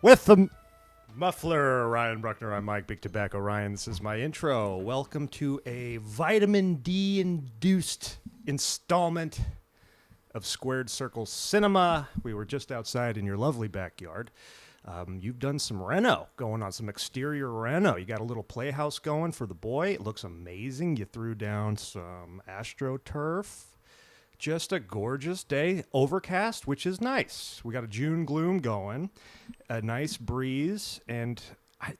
With the Muffler, Ryan Bruckner, I'm Mike Big Tobacco Ryan. This is my intro. Welcome to a vitamin D-induced installment of Squared Circle Cinema. We were just outside in your lovely backyard. You've done some reno, going on some exterior reno. You got a little playhouse going for the boy. It looks amazing. You threw down some AstroTurf. Just a gorgeous day, overcast, which is nice. We got a June gloom going, a nice breeze, and I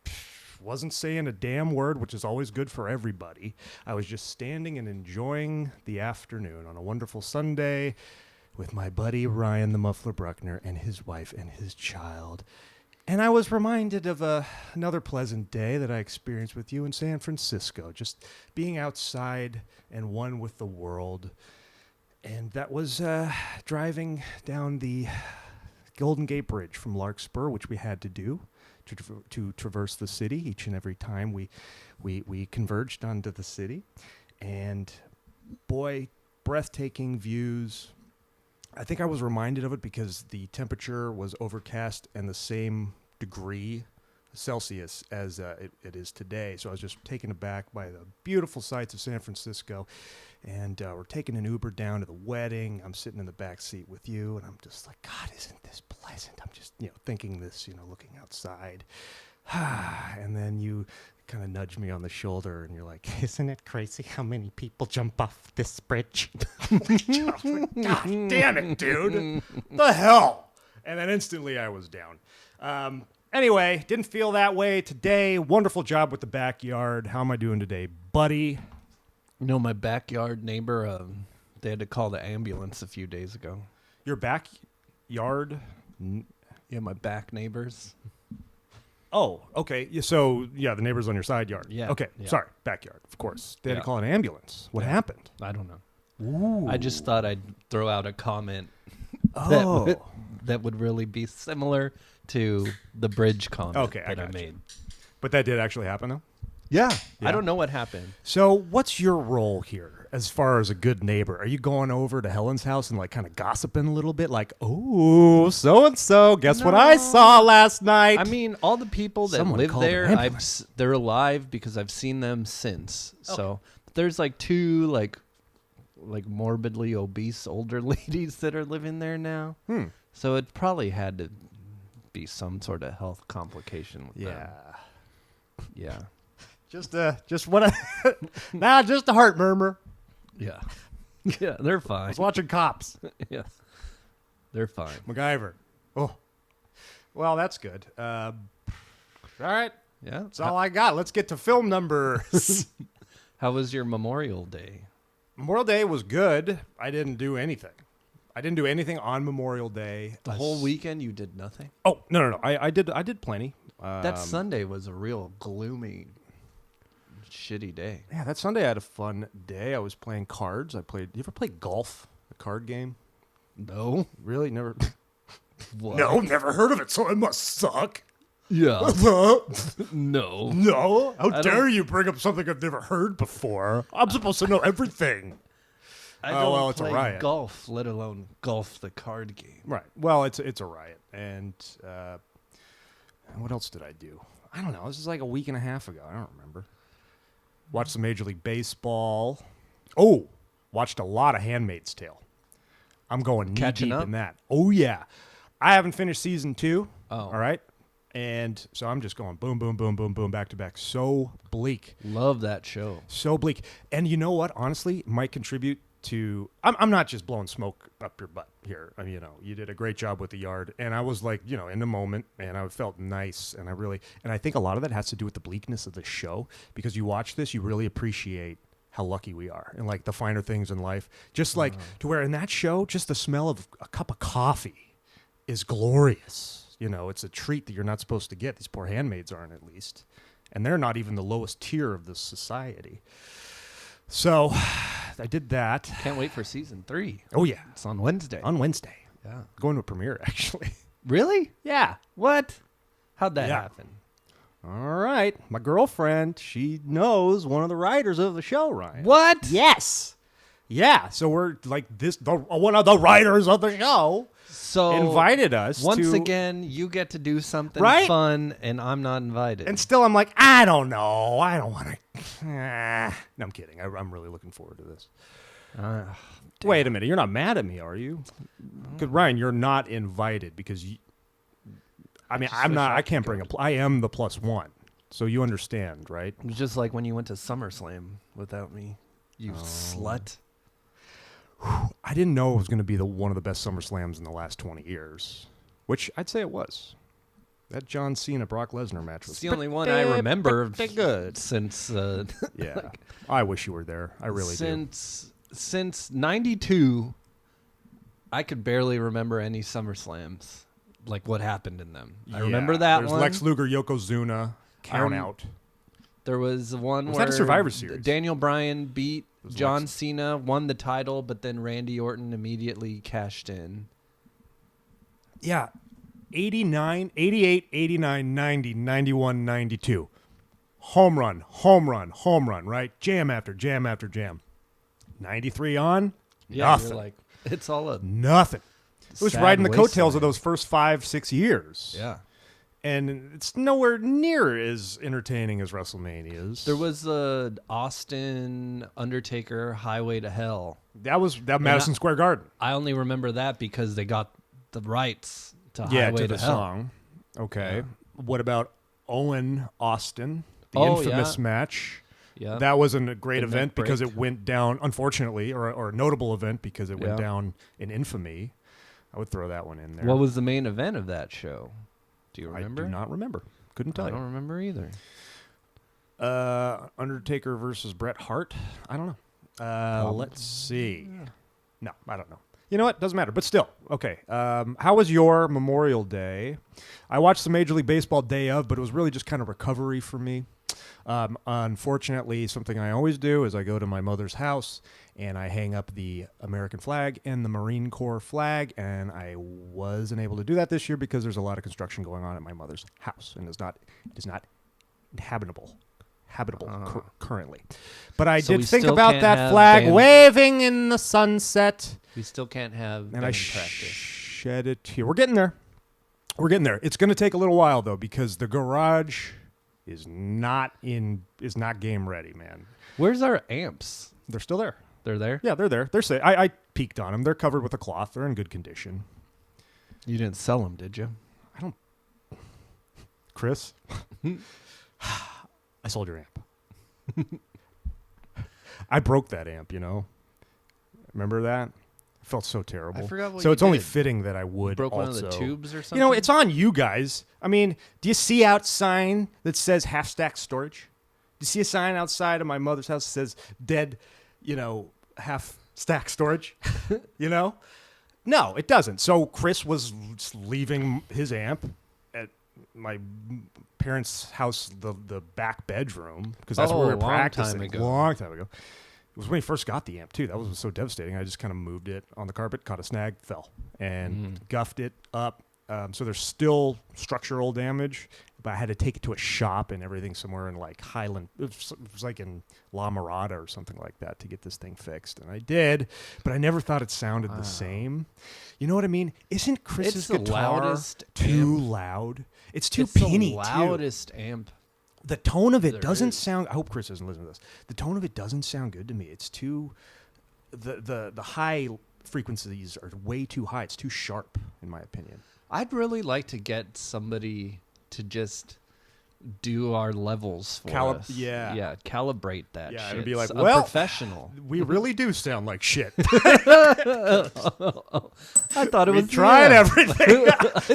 wasn't saying a damn word, which is always good for everybody. I was just standing and enjoying the afternoon on a wonderful Sunday with my buddy Ryan the Muffler Bruckner and his wife and his child. And I was reminded of another pleasant day that I experienced with you in San Francisco, just being outside and one with the world. And that was driving down the Golden Gate Bridge from Larkspur, which we had to do to traverse the city each and every time we converged onto the city. And boy, breathtaking views. I think I was reminded of it because the temperature was overcast and the same degree Celsius as it is today. So I was just taken aback by the beautiful sights of San Francisco. And we're taking an Uber down to the wedding. I'm sitting in the back seat with you, and I'm just like, God, isn't this pleasant? I'm just, thinking this, looking outside. And then you kind of nudge me on the shoulder, and you're like, isn't it crazy how many people jump off this bridge? God damn it, dude. The hell? And then instantly I was down. Anyway, didn't feel that way today. Wonderful job with the backyard. How am I doing today, buddy? My backyard neighbor, they had to call the ambulance a few days ago. Your backyard? Yeah, my back neighbors. Oh, okay. So, the neighbors on your side yard. Yeah. Okay, yeah. Sorry, backyard, of course. They had to call an ambulance. What happened? I don't know. Ooh. I just thought I'd throw out a comment Oh. that would really be similar to the bridge comment I that I made. But that did actually happen, though? Yeah. Yeah. I don't know what happened. So what's your role here as far as a good neighbor? Are you going over to Helen's house and kind of gossiping a little bit? Like, oh, so-and-so, guess what I saw last night? I mean, all the people that Someone live called an there, ambulance. they're alive because I've seen them since. Okay. So there's two like morbidly obese older ladies that are living there now. So it probably had to be some sort of health complication with them. Yeah. Just a heart murmur. Yeah. Yeah, they're I fine. was watching Cops. Yeah. They're fine. MacGyver. Oh. Well, that's good. All right. Yeah. That's all I got. Let's get to film numbers. How was your Memorial Day? Memorial Day was good. I didn't do anything. I didn't do anything on Memorial Day. The whole weekend you did nothing? Oh, no. I did plenty. That Sunday was a real gloomy, shitty day. Yeah, that Sunday I had a fun day. I was playing cards. You ever play golf, a card game? No. Really? Never? What? No, never heard of it, so it must suck. Yeah. No. No. How dare you bring up something I've never heard before? I'm supposed to know everything. I don't it's a play riot. golf, let alone golf the card game. Right. Well, it's a riot. And what else did I do? I don't know. This is like a week and a half ago. I don't remember. Watched some Major League Baseball. Oh, watched a lot of Handmaid's Tale. I'm going Catching knee-deep up? in that. Oh, yeah. I haven't finished season 2. Oh. All right? And so I'm just going boom, boom, boom, boom, boom, back to back. So bleak. Love that show. So bleak. And you know what? Honestly, it might contribute to... I'm not just blowing smoke up your butt here. I mean, you did a great job with the yard. And I was like, in the moment, and I felt nice. And I think a lot of that has to do with the bleakness of the show. Because you watch this, you really appreciate how lucky we are. And the finer things in life. Just to where in that show, just the smell of a cup of coffee is glorious. It's a treat that you're not supposed to get. These poor handmaids aren't, at least. And they're not even the lowest tier of the society. So I did that. Can't wait for season 3. Oh, yeah. It's on Wednesday. On Wednesday. Yeah. Going to a premiere, actually. Really? Yeah. What? How'd that Yeah. happen? All right. My girlfriend, she knows one of the writers of the show, Ryan. What? Yes. Yeah. So we're like one of the writers of the show. invited us once to... again, you get to do something Right? fun, and I'm not invited. And still I'm like, I don't know. I don't want to... No, I'm kidding. I'm really looking forward to this. Wait a minute. You're not mad at me, are you? Because, Ryan, you're not invited because you... I mean, I'm not... I can't bring a... I am the +1. So you understand, right? It was just like when you went to SummerSlam without me. You slut. I didn't know it was going to be one of the best SummerSlams in the last 20 years, which I'd say it was. That John Cena Brock Lesnar match was the only one I remember good since. Yeah, I wish you were there. I really do. Since '92, I could barely remember any SummerSlams, like what happened in them. I remember that one. Lex Luger, Yokozuna, count out. There was one was where that a Survivor Series? Daniel Bryan beat John Cena, won the title, but then Randy Orton immediately cashed in. Yeah. 89, 88, 89, 90, 91, 92. Home run, right? Jam after jam after jam. 93 on, nothing. You're like, it's all a nothing. It was riding the coattails of those first 5-6 years. Yeah. And it's nowhere near as entertaining as WrestleMania's. There was Austin Undertaker Highway to Hell. That was Madison Square Garden. I only remember that because they got the rights to Highway to the Hell. song. Okay. Yeah. What about Owen Austin, the infamous match? Yeah. That wasn't a great event because it went down, unfortunately, or a notable event because it went down in infamy. I would throw that one in there. What was the main event of that show? Do you remember? I do not remember. Couldn't tell you. I don't remember either. Undertaker versus Bret Hart? I don't know. Let's see. No, I don't know. You know what? Doesn't matter. But still, okay. How was your Memorial Day? I watched the Major League Baseball day of, but it was really just kind of recovery for me. Unfortunately, something I always do is I go to my mother's house and I hang up the American flag and the Marine Corps flag, and I wasn't able to do that this year because there's a lot of construction going on at my mother's house, and it is not habitable currently. But I did think about that flag waving in the sunset. We still can't have and I practice. Shed it here. We're getting there. It's going to take a little while though because the garage is not game ready, man. Where's our amps? They're still there. They're there? Yeah, they're there. They're safe. I peeked on them. They're covered with a cloth. They're in good condition. You didn't sell them, did you? I don't. Chris, I sold your amp. I broke that amp, Remember that? It felt so terrible. I forgot what so you it's only did. fitting that I would Broke also. One of the tubes or something? It's on you guys. I mean, do you see out sign that says half-stack storage? Do you see a sign outside of my mother's house that says dead, half-stack storage? No, it doesn't. So Chris was leaving his amp at my parents' house, the back bedroom, because that's where we were practicing. Long time ago. It was when he first got the amp, too. That was so devastating. I just kind of moved it on the carpet, caught a snag, fell, and guffed it up. So there's still structural damage, but I had to take it to a shop and everything somewhere in like Highland. It was like in La Mirada or something like that to get this thing fixed. And I did, but I never thought it sounded the same. You know what I mean? Isn't Chris's guitar too loud? It's too penny, too. It's the loudest amp. The tone of it doesn't sound... I hope Chris doesn't listen to this. The tone of it doesn't sound good to me. It's too... The high frequencies are way too high. It's too sharp, in my opinion. I'd really like to get somebody to just do our levels for us. Yeah, calibrate that shit. And be like, a professional. We really do sound like shit. I thought it was... We tried everything.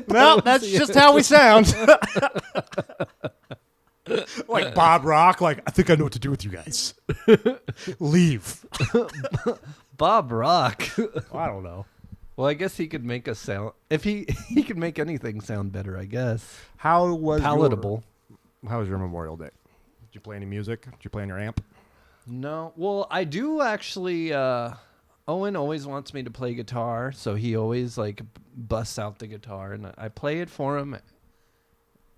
Well, that's just how we sound. Like Bob Rock, I think I know what to do with you guys. Leave. Bob Rock. I don't know. Well, I guess he could make us sound... If he could make anything sound better, I guess. How was palatable? How was your Memorial Day? Did you play any music? Did you play on your amp? No. Well, I do actually... Owen always wants me to play guitar, so he always busts out the guitar, and I play it for him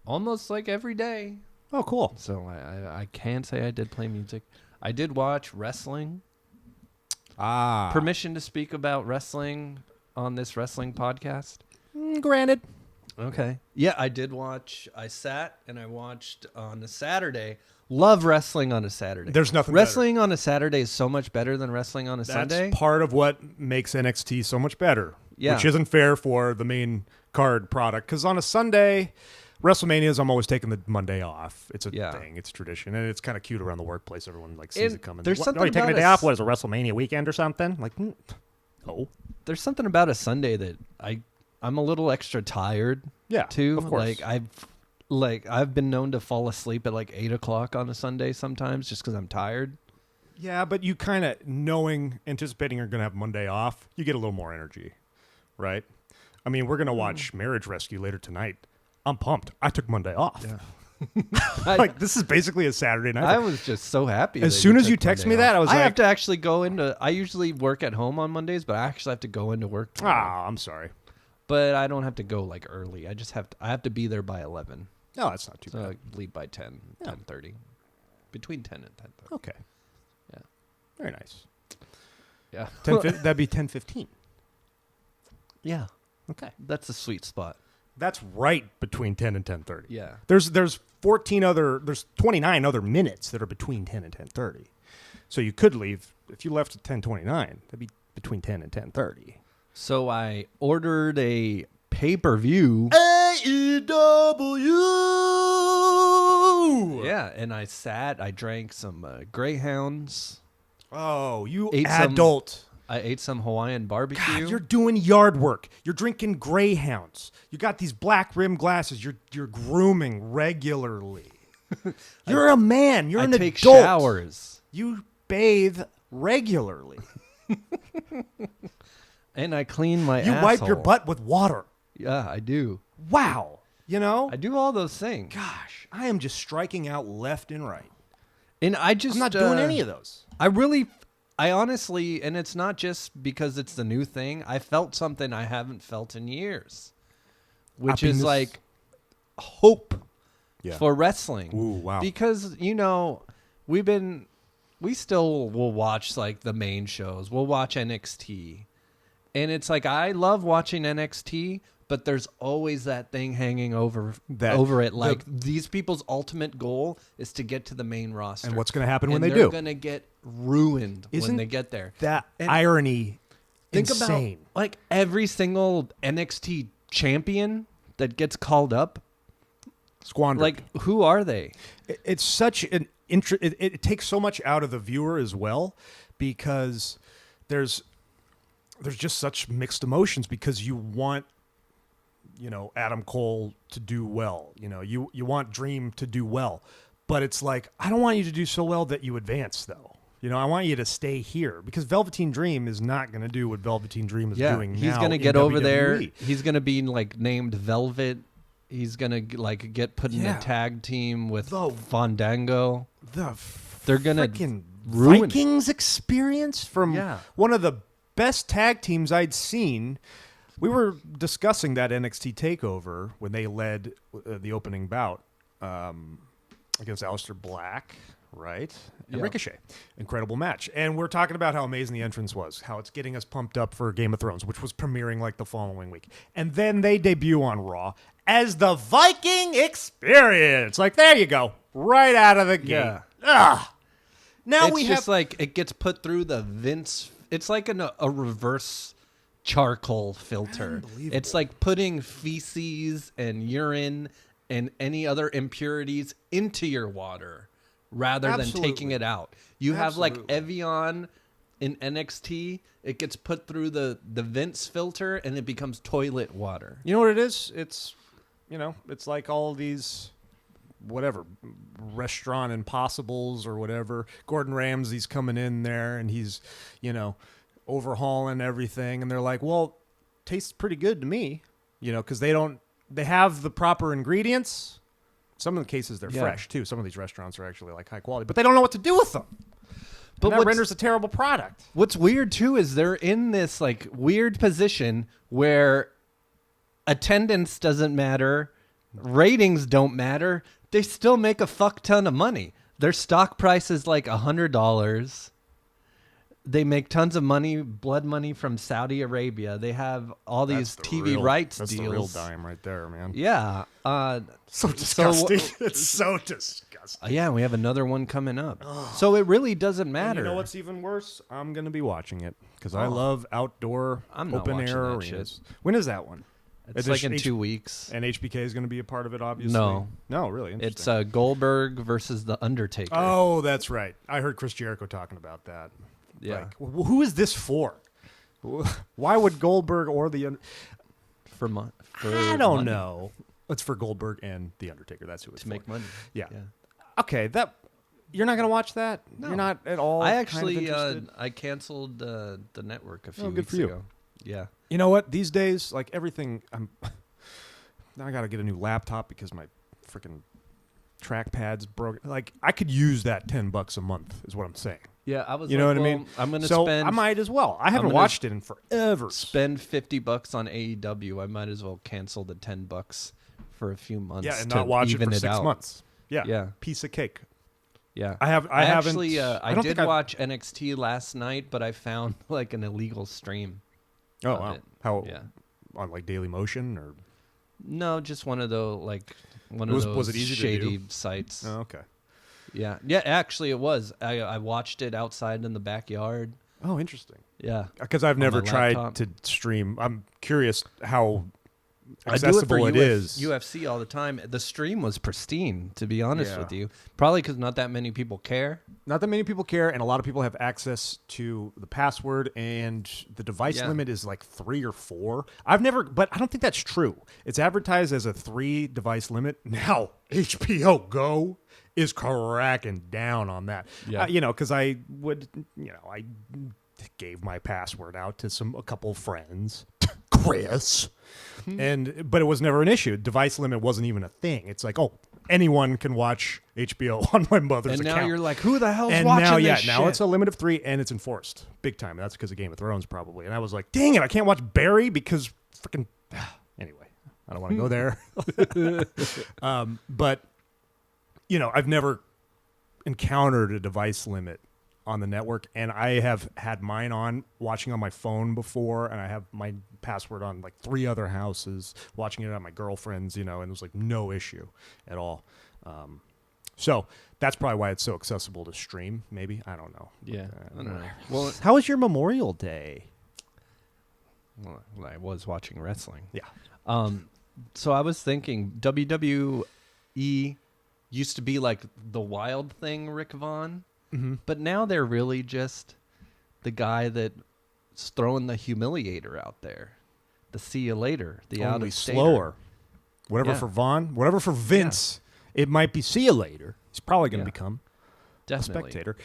almost every day. Oh, cool. So I can say I did play music. I did watch wrestling. Ah. Permission to speak about wrestling. on this wrestling podcast? Granted. Okay. Yeah, I did watch. I sat and I watched on a Saturday. Love wrestling on a Saturday. There's nothing Wrestling on a Saturday is so much better than wrestling on a That's Sunday. part of what makes NXT so much better. Yeah. Which isn't fair for the main card product. Because on a Sunday, WrestleManias, I'm always taking the Monday off. It's a thing. It's tradition. And it's kind of cute around the workplace. Everyone like sees it coming. There's something are you taking about a day off? What is a WrestleMania weekend or something? Like, no. There's something about a Sunday that I'm a little extra tired. Yeah, too. of course. I've been known to fall asleep at like 8 o'clock on a Sunday sometimes just because I'm tired. Yeah, but you kind of anticipating you're going to have Monday off, you get a little more energy, right? I mean, we're going to watch Marriage Rescue later tonight. I'm pumped. I took Monday off. Yeah. This is basically a Saturday night. I was just so happy. As soon as you text me that, I was like, I have to actually go into. I usually work at home on Mondays, but I actually have to go into work tomorrow. I'm sorry. But I don't have to go like early. I have to be there by 11. No, that's not too So bad. I leave by 10, 10:30. Between 10 and 10:30. Okay. Yeah. Very nice. Yeah. That'd be 10:15. Yeah. Okay. That's a sweet spot. That's right between 10 and 10:30. Yeah. There's 29 other minutes that are between 10 and 10:30. So you could leave if you left at 10:29. That'd be between 10 and 10:30. So I ordered a pay-per-view. AEW. Yeah, and I drank some Greyhounds. Oh, you Ate adult. I ate some Hawaiian barbecue. God, you're doing yard work. You're drinking Greyhounds. You got these black rim glasses. You're grooming regularly. You're a man. You're an I take adult. showers. You bathe regularly. And I clean my You asshole. wipe your butt with water. Yeah, I do. Wow. You know? I do all those things. Gosh, I am just striking out left and right. And I just I'm not doing any of those. I honestly, and it's not just because it's the new thing, I felt something I haven't felt in years. Which is Happiness. like hope Yeah. for wrestling. Ooh, wow. Because, we still will watch like the main shows. We'll watch NXT. And it's like, I love watching NXT, but there's always that thing hanging over it. Like, these people's ultimate goal is to get to the main roster. And what's going to happen when And they they're do? going to get ruined when Isn't they get there. That And irony Think insane. about like every single NXT champion that gets called up. Squandered. Like, who are they? It's such an it takes so much out of the viewer as well, because there's just such mixed emotions, because you want Adam Cole to do well, you want Dream to do well, but it's like, I don't want you to do so well that you advance though. I want you to stay here, because Velveteen Dream is not going to do what Velveteen Dream is doing now. He's going to in get over WWE. there. He's going to be like named Velvet. He's going to like get put in a tag team with Fandango. They're going to ruin Vikings experience from one of the best tag teams I'd seen. We were discussing that NXT TakeOver when they led the opening bout against Aleister Black, right? And Ricochet. Incredible match. And we're talking about how amazing the entrance was, how it's getting us pumped up for Game of Thrones, which was premiering like the following week. And then they debut on Raw as the Viking Experience. Like, there you go. Right out of the gate. Yeah. Ugh. Now it's we just have like it gets put through the Vince. It's like a reverse charcoal filter. It's like putting feces and urine and any more impurities into your water rather than taking it out. You have like Evian in NXT. It gets put through the Vince filter and it becomes toilet water. You know what it is? It's it's like all these whatever restaurant impossibles or whatever. Gordon Ramsay's coming in there and he's overhauling everything, and they're like, well, tastes pretty good to me, because they have the proper ingredients. Some of the cases they're fresh too. Some of these restaurants are actually like high quality, but they don't know what to do with them. But that renders a terrible product. What's weird too is they're in this like weird position where attendance doesn't matter, ratings don't matter. They still make a fuck ton of money. Their stock price is like $100. They make tons of money, blood money from Saudi Arabia. They have all these TV rights that's deals. the real dime right there, man. Yeah. So disgusting. It's so disgusting. Yeah, we have another one coming up. So it really doesn't matter. And you know what's even worse? I'm going to be watching it because I love outdoor, I'm not open air watching that arenas. When is that one? It's like in 2 weeks. And HBK is going to be a part of it, obviously? No, really interesting. it's Goldberg versus The Undertaker. Oh, that's right. I heard Chris Jericho talking about that. Yeah. Like, who is this for? Why would Goldberg or the... I don't know. It's for Goldberg and the Undertaker. That's who it's to make money. Yeah. Okay, you're not going to watch that? No. You're not at all I actually kind of I canceled the network a few good weeks for you. ago. Yeah. You know what? These days, like everything, now I got to get a new laptop because my freaking trackpad's broken. Like I could use that $10 a month, is what I'm saying. Yeah, I was. You know what I mean? I'm gonna so spend. I might as well. I haven't watched it in forever. Spend $50 on AEW. I might as well cancel the $10 for a few months. Yeah, and to not watch it even for 6 out. months. Yeah. Yeah. Piece of cake. Yeah. I haven't. I did watch NXT last night, but I found like an illegal stream. Oh wow! How? Yeah. On like Daily Motion or? No, just one of those Was it easy to shady do? sites. Oh, okay. Yeah. Yeah. Actually, it was. I watched it outside in the backyard. Oh, interesting. Yeah. Because I've never tried laptop. to stream. I'm curious how I do it for accessible it is. UFC all the time. The stream was pristine, to be honest Yeah. with you. Probably because not that many people care. Not that many people care, and a lot of people have access to the password, and the device limit is like 3 or 4. But I don't think that's true. It's advertised as a 3 device limit. Now, HBO Go is cracking down on that. Yeah. Because I gave my password out to a couple friends, Chris, but it was never an issue. Device limit wasn't even a thing. It's like, oh, anyone can watch HBO on my mother's account. account. And now you're like, who the hell's and watching now, this now shit? it's a limit of 3, and it's enforced big time. And that's because of Game of Thrones, probably. And I was like, dang it, I can't watch Barry because freaking. Anyway, I don't want to go there. But I've never encountered a device limit on the network, and I have had mine on watching on my phone before, and I have my password on like 3 other houses, watching it on my girlfriend's, and it was like no issue at all. So that's probably why it's so accessible to stream. Maybe, I don't know. Yeah, I don't know. Well, how was your Memorial Day? Well, I was watching wrestling. Yeah. So I was thinking WWE used to be like the Wild Thing, Rick Vaughn. Mm-hmm. But now they're really just the guy that's throwing the humiliator out there. The see you later. The out Only of slower. Whatever for Vaughn, whatever for Vince, it might be see you later. He's probably going to become a spectator.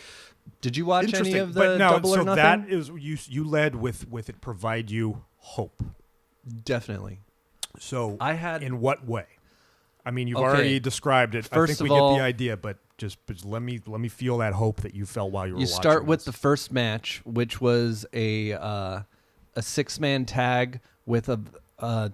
Did you watch any of the Double or Nothing? That is you led with it provide you hope. Definitely. So I had in what way? I mean, you've already described it. First I think we get the idea, but just let me feel that hope that you felt while you were watching. You start with this. the first match, which was a 6-man tag with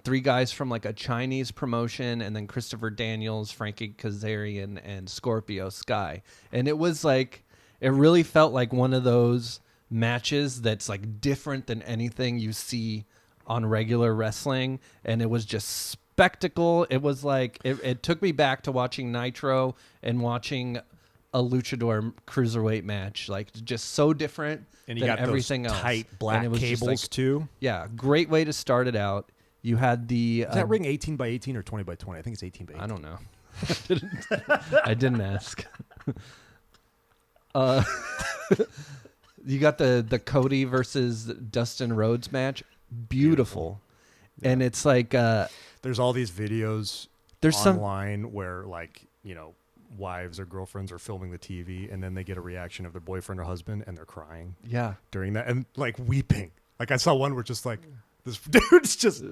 3 guys from like a Chinese promotion, and then Christopher Daniels, Frankie Kazarian, and Scorpio Sky. And it was like, it really felt like one of those matches that's like different than anything you see on regular wrestling, and it was just spectacle. It was like it took me back to watching Nitro and watching a luchador cruiserweight match, like just so different and you than got everything those else. tight black cables too. Yeah, great way to start it out. You had the is that ring 18 by 18 or 20 by 20? I think it's 18 by 18. I don't know. I didn't ask. You got the Cody versus Dustin Rhodes match. Beautiful. Yeah. And it's like there's all these videos online where like, wives or girlfriends are filming the TV, and then they get a reaction of their boyfriend or husband, and they're crying. Yeah. During that, and like weeping. Like I saw one where just like this dude's just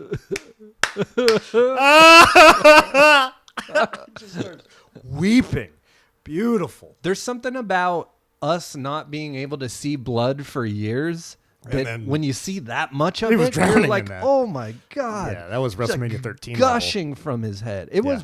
starts weeping. Beautiful. There's something about us not being able to see blood for years. That when you see that much of it, you're like, oh my God. Yeah, that was WrestleMania 13. Gushing from his head. It was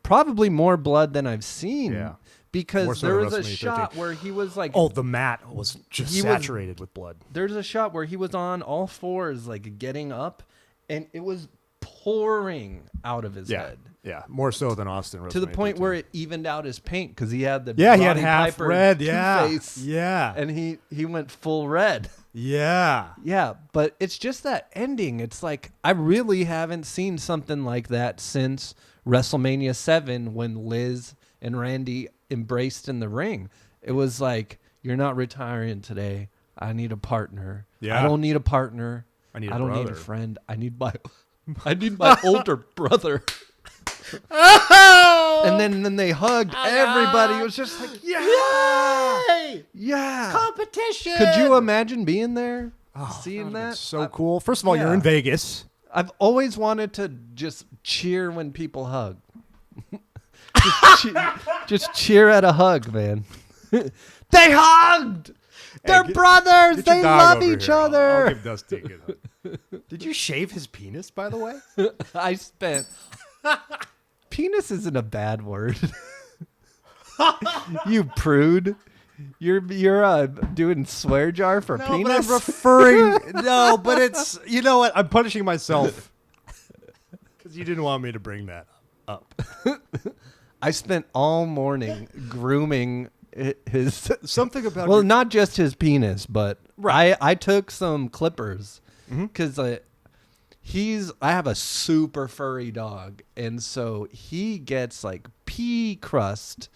probably more blood than I've seen. Yeah. Because so there than was a WrestleMania shot 13. where he was like, Oh, the mat was just He was- saturated with blood. there's a shot where he was on all fours, like getting up, and it was pouring out of his head. Yeah, more so than Austin. To the WrestleMania point 13. where it evened out his paint because he had the he had Roddy half Piper red. Yeah, Two-Face, yeah, and he went full red. yeah. Yeah, but it's just that ending. It's like I really haven't seen something like that since WrestleMania 7 when Liz and Randy embraced in the ring. It was like, you're not retiring today. I need a partner. Yeah. I don't need a partner. I need a don't need a brother. friend. I need my older brother. Oh! And then they hugged everybody. It was just like, Yay! yeah. Competition. Could you imagine being there? Oh, Seeing that? that? So cool. First of all, you're yeah. in Vegas. I've always wanted to just cheer when people hug. just cheer at a hug, man. They hugged. They're brothers. Get your They dog love over each here. I'll other. give Dusty a good hug. Did you shave his penis, by the way? I spent. Penis isn't a bad word. You prude. You're doing swear jar for No, penis. but I'm referring. No, but it's, you know what? I'm punishing myself because you didn't want me to bring that up. I spent all morning grooming his. Something about Well, your- not just his penis, but I took some clippers because I have a super furry dog, and so he gets like pea crust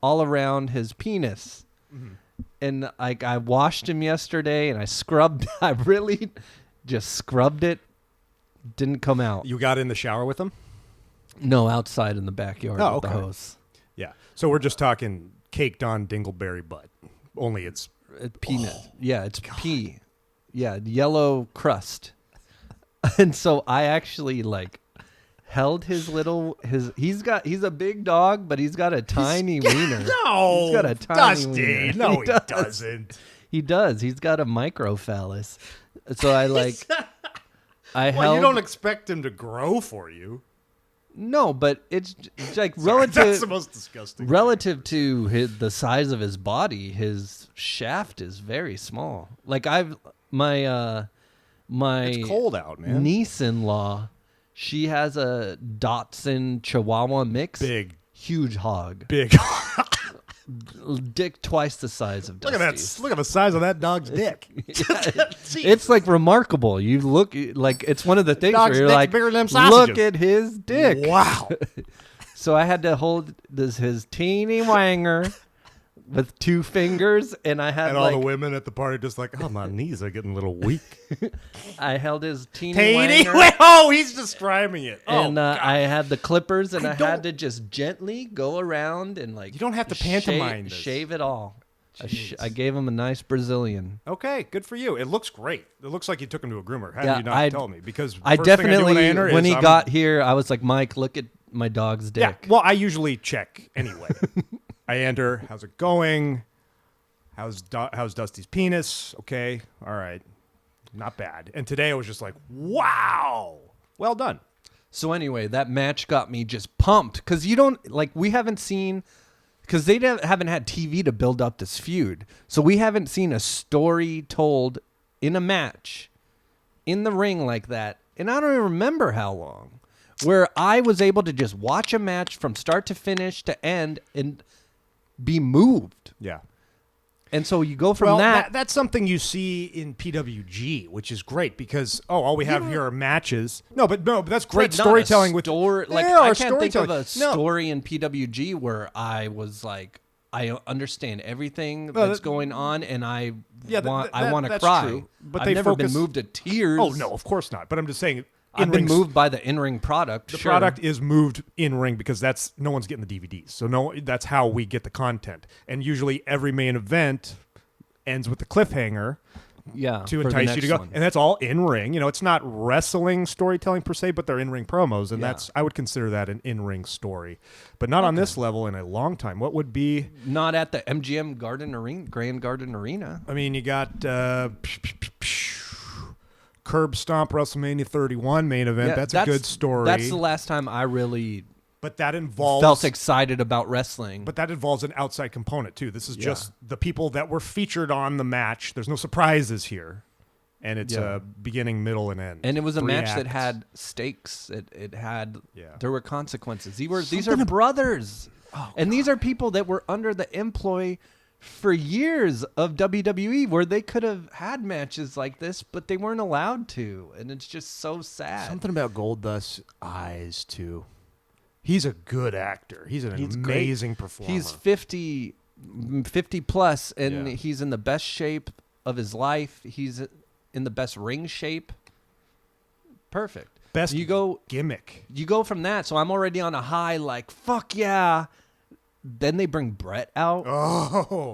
all around his penis. And like I washed him yesterday, and I really just scrubbed it. Didn't come out. You got in the shower with him? No, outside in the backyard Oh, with okay. the hose. Yeah. So we're just talking caked on dingleberry butt. Only it's Peanut. Yeah, it's pea. Yeah, yellow crust. And so I actually like held he's a big dog, but he's got a tiny wiener. no. He's got a tiny Dusty. wiener. No, he does. doesn't. He does. He's got a microphallus. So I like I Well, held you don't expect him to grow for you. No, but it's like Sorry, that's relative the most disgusting. relative to the size of his body, his shaft is very small. Like my It's cold out, man. niece-in-law, she has a Dachshund Chihuahua mix. Big, Huge hog. big. Dick twice the size of Look at that! Dusty's. Look at the size of that dog's dick. It's like remarkable. You look like it's one of the things Dog's where you're dick's like, bigger than them look sausages." at his dick. Wow. So I had to hold his teeny wanger with 2 fingers, and I had And all the women at the party just like, oh, my knees are getting a little weak. I held his teeny Teeny. wanger. Oh, he's describing it. And God. I had the clippers, and I don't- had to just gently go around and like. You don't have to pantomime this. Shave it all. I Jeez. gave him a nice Brazilian. Okay, good for you. It looks great. It looks like you took him to a groomer. How Yeah, did you not tell me? Because I first thing do definitely, when I enter when is he I'm- got here, I was like, Mike, look at my dog's Yeah, dick. well, I usually check anyway. I enter. How's it going? How's Dusty's penis? Okay, all right, not bad. And today I was just like, wow, well done. So anyway, that match got me just pumped because we haven't seen, because they haven't had TV to build up this feud. So we haven't seen a story told in a match in the ring like that. And I don't even remember how long, where I was able to just watch a match from start to finish to end and be moved. Yeah. And so you go from Well, that. that's something you see in PWG, which is great because all we have here are matches. No, but that's great But not storytelling a with story. Like There are I can't think of a storytelling. No. story in PWG where I was like, I understand everything No, that's that- going on, and I Yeah, want to that's cry. true. But I've they never focus- been moved to tears. Oh no, of course not. But I'm just saying, I've been in-ring moved by the in-ring product. The sure. product is moved in ring because no one's getting the DVDs. So that's how we get the content. And usually every main event ends with the cliffhanger yeah, to for the entice you to next go. one. And that's all in ring. It's not wrestling storytelling per se, but they're in ring promos, and Yeah. I would consider that an in ring story, but not on this level in a long time. What would be? Not at the MGM Grand Garden Arena. I mean, you got Curb Stomp WrestleMania 31 main event. Yeah, that's a good story. That's the last time I really But that involves felt excited about wrestling. But that involves an outside component too. This is just the people that were featured on the match. There's no surprises here, and it's a beginning, middle, and end. And it was a 3 match that acts. had stakes. It had there were consequences. These are Something brothers, and God. these are people that were under the employ for years of WWE, where they could have had matches like this, but they weren't allowed to, and it's just so sad. Something about Goldust's eyes too. He's a good actor. He's an He's amazing great. performer. He's 50 plus, and Yeah. he's in the best shape of his life. He's in the best ring shape. Perfect. Best gimmick. You go from that, so I'm already on a high, like, fuck yeah. Then they bring Brett out,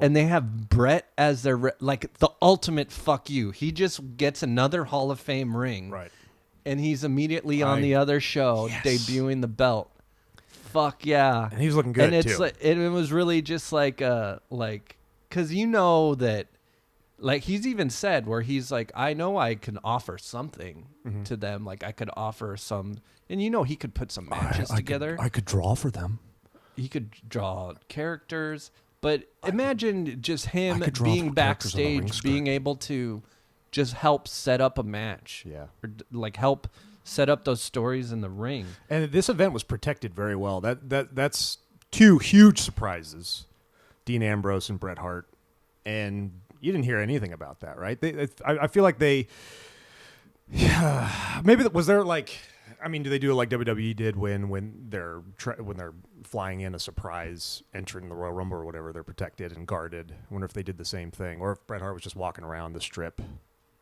and they have Brett as their, like, the ultimate fuck you. He just gets another Hall of Fame ring. Right. And he's immediately on the other show, debuting the belt. Fuck yeah. And he was looking good, and it's too. Like, it was really just like, because you know that, like, he's even said where he's like, I know I can offer something to them. Like, I could offer some, and you know he could put some matches together. I could draw for them. He could draw characters, but imagine just him could draw being characters on the ring backstage, being able to just help set up a match. Yeah. Or like help set up those stories in the ring. And this event was protected very well. That's 2 huge surprises, Dean Ambrose and Bret Hart, and you didn't hear anything about that, right? I feel like they maybe was there like. I mean, do they do it like WWE did when they're flying in a surprise entering the Royal Rumble or whatever? They're protected and guarded. I wonder if they did the same thing, or if Bret Hart was just walking around the strip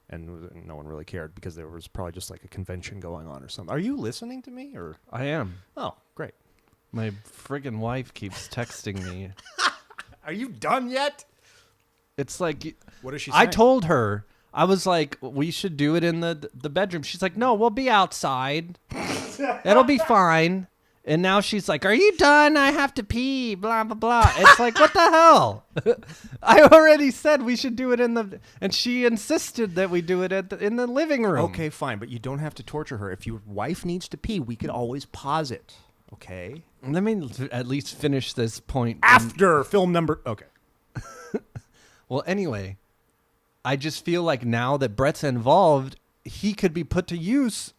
and no one really cared because there was probably just like a convention going on or something. Are you listening to me? Or I am. Oh, great. My friggin' wife keeps texting me. Are you done yet? It's like, what is she I saying? told her, I was like, we should do it in the bedroom. She's like, no, we'll be outside. It'll be fine. And now she's like, are you done? I have to pee, blah, blah, blah. It's like, what the hell? I already said we should do it and she insisted that we do it in the living room. Okay, fine, but you don't have to torture her. If your wife needs to pee, we could always pause it, okay? Let me at least finish this point. After film number... Okay. Well, anyway, I just feel like now that Brett's involved, he could be put to use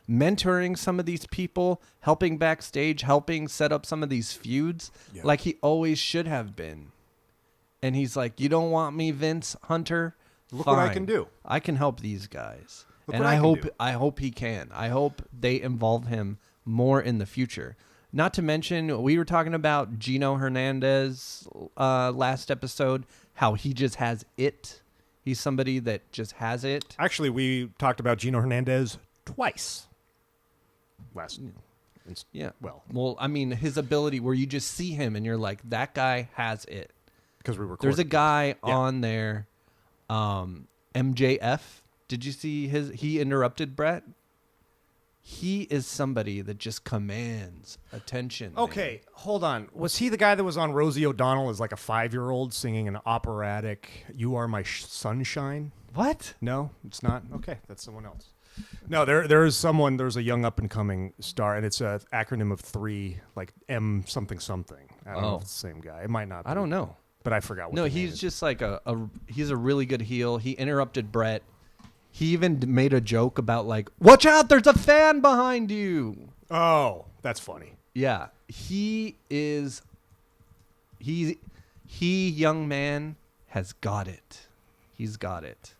mentoring some of these people, helping backstage, helping set up some of these feuds like he always should have been. And he's like, you don't want me, Vince Hunter? Look Fine. what I can do. I can help these guys. Look And what I can do. I hope he can. I hope they involve him more in the future. Not to mention, we were talking about Gino Hernandez last episode, how he just has it. He's somebody that just has it. Actually, we talked about Gino Hernandez twice. Well, I mean, his ability where you just see him and you're like, that guy has it. Because we recorded. There's a guy on there, MJF. Did you see he interrupted Brett? He is somebody that just commands attention. Okay, hold on. Was he the guy that was on Rosie O'Donnell as like a 5-year-old singing an operatic "You Are My Sunshine"? What? No, it's not. Okay, that's someone else. No, there's a young up and coming star, and it's an acronym of 3, like M something something. I don't know if it's the same guy. It might not be. I don't know. But I forgot what No, the name he's is. just like he's a really good heel. He interrupted Brett. He even made a joke about like, watch out, there's a fan behind you. Oh, that's funny. Yeah, he young man has got it. He's got it.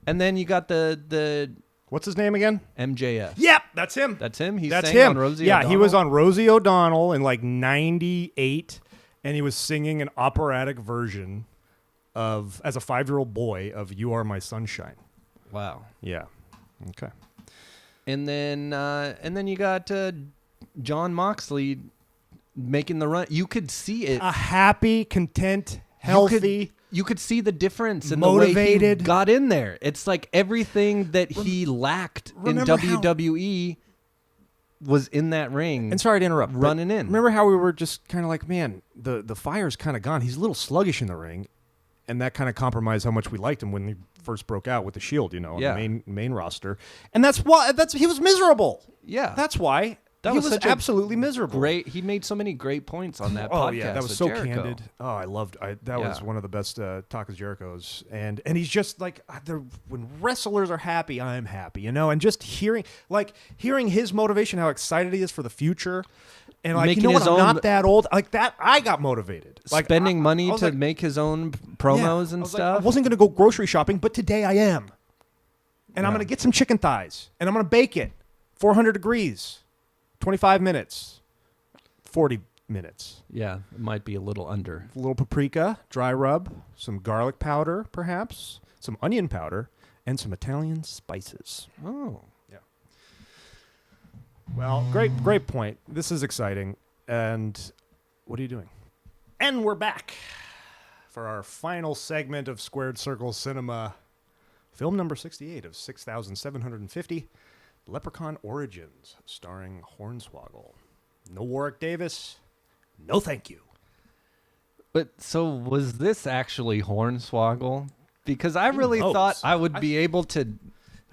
And then you got the What's his name again? MJF. Yep, that's him. That's him. He That's sang him. on Rosie yeah, O'Donnell. he was on Rosie O'Donnell in like '98, and he was singing an operatic version as a 5-year-old boy of "You Are My Sunshine." Wow. Yeah. Okay. And then you got John Moxley making the run. You could see it. A happy, content, healthy. You could see the difference in motivated. the way he got in there. It's like everything that he lacked in WWE was in that ring. And sorry to interrupt. Running in. Remember how we were just kind of like, man, the fire's kind of gone. He's a little sluggish in the ring. And that kind of compromised how much we liked him when he first broke out with the Shield, on the main roster. And that's why he was miserable. Yeah. That's why. That he was was such a absolutely miserable. Great. He made so many great points on that podcast. Oh yeah, that was with so Jericho. candid. Oh, I loved. That was Yeah. one of the best Talk is Jericho's, and he's just like when wrestlers are happy, I'm happy, and just hearing his motivation, how excited he is for the future, and like Making his I'm own- not that old, like that. I got motivated, like Spending money I was to like, make his own promos and I was like, stuff. I wasn't going to go grocery shopping, but today I am, and I'm Yeah. going to get some chicken thighs, and I'm going to bake it, 400 degrees, 25 minutes. 40 minutes. Yeah, it might be a little under. A little paprika, dry rub, some garlic powder, perhaps, some onion powder, and some Italian spices. Oh. Yeah. Well, great point. This is exciting. And what are you doing? And we're back for our final segment of Squared Circle Cinema. Film number 68 of 6,750, Leprechaun Origins, starring Hornswoggle. No Warwick Davis. No thank you. But so was this actually Hornswoggle? Because I really knows? thought I would be able to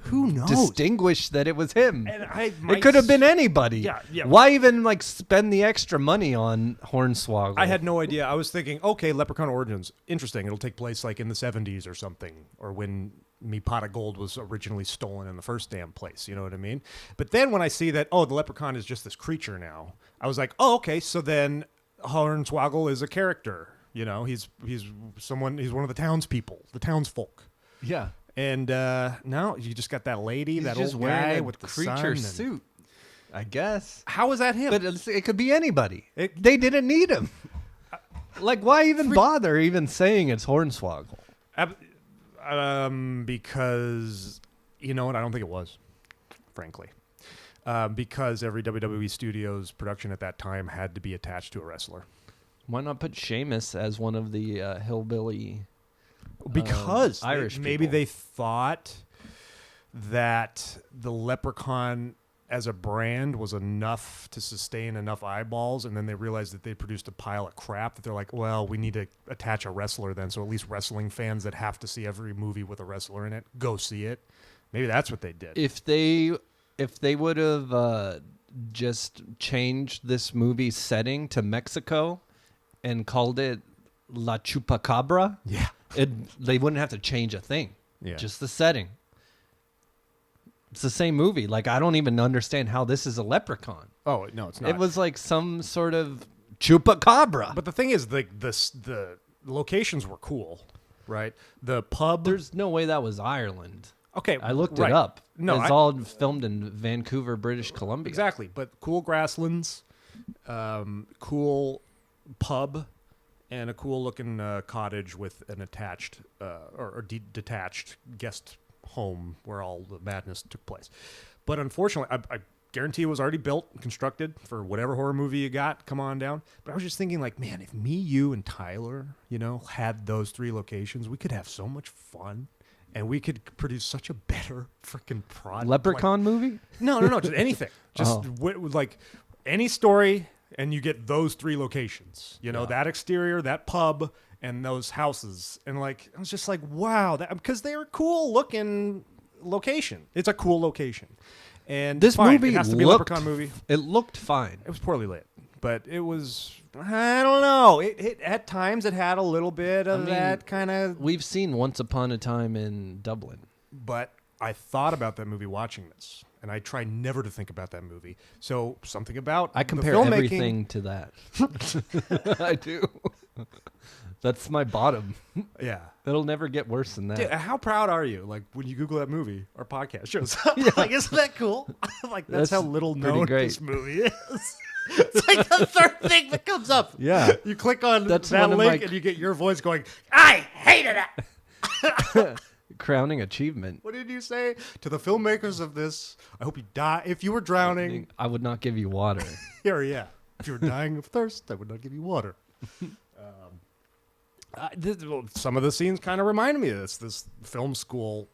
Who knows? distinguish that it was him. And I It could have been anybody. Yeah. Why even spend the extra money on Hornswoggle? I had no idea. I was thinking, okay, Leprechaun Origins, interesting. It'll take place like in the 70s or something, or when Me Pot of Gold was originally stolen in the first damn place. You know what I mean? But then when I see that, the Leprechaun is just this creature now, I was like, oh, okay, so then Hornswoggle is a character. He's someone. He's one of the townspeople, the townsfolk. Yeah. And now you just got that lady, He's that just old wearing guy a with the creature sun and- suit, I guess. How is that him? But it could be anybody. It- They didn't need him. Why even bother even saying it's Hornswoggle? Because you know what? I don't think it was, frankly. Because every WWE Studios production at that time had to be attached to a wrestler. Why not put Sheamus as one of the hillbilly? Because Irish maybe people. they thought that the Leprechaun as a brand was enough to sustain enough eyeballs, and then they realized that they produced a pile of crap that they're like, well, we need to attach a wrestler then, so at least wrestling fans that have to see every movie with a wrestler in it, go see it. Maybe that's what they did. If they would have just changed this movie's setting to Mexico and called it La Chupacabra, Yeah. they wouldn't have to change a thing. Yeah. Just the setting. It's the same movie. I don't even understand how this is a leprechaun. Oh, no, it's not. It was like some sort of chupacabra. But the thing is, the locations were cool, right? The pub. There's no way that was Ireland. Okay, I looked right. it up. No, it's all filmed in Vancouver, British Columbia. Exactly, but cool grasslands, cool pub, and a cool looking cottage with an attached or detached guest home where all the madness took place. But unfortunately, I guarantee it was already built and constructed for whatever horror movie you got. Come on down. But I was just thinking, man, if me, you, and Tyler, had those 3 locations, we could have so much fun. And we could produce such a better freaking product. Leprechaun movie? No, just anything. Just any story, and you get those 3 locations. That exterior, that pub, and those houses. And I was just like, wow, because they were cool looking location. It's a cool location. And This fine, movie it has to be a looked Leprechaun movie. It looked fine. It was poorly lit, but it was, I don't know. It at times it had a little bit of that kind of. We've seen Once Upon a Time in Dublin. But I thought about that movie watching this, and I try never to think about that movie. So something about I compare the filmmaking, everything to that. I do. That's my bottom. Yeah. It'll never get worse than that. Dude, how proud are you? When you Google that movie, our podcast shows up. Isn't that cool? That's how little pretty known great. this movie is. It's the third thing that comes up. Yeah. You click on That's that one of link my- and you get your voice going, I hated it. Crowning achievement. What did you say? To the filmmakers of this, I hope you die. If you were drowning, I would not give you water. yeah. If you were dying of thirst, I would not give you water. Some of the scenes kind of reminded me of this film school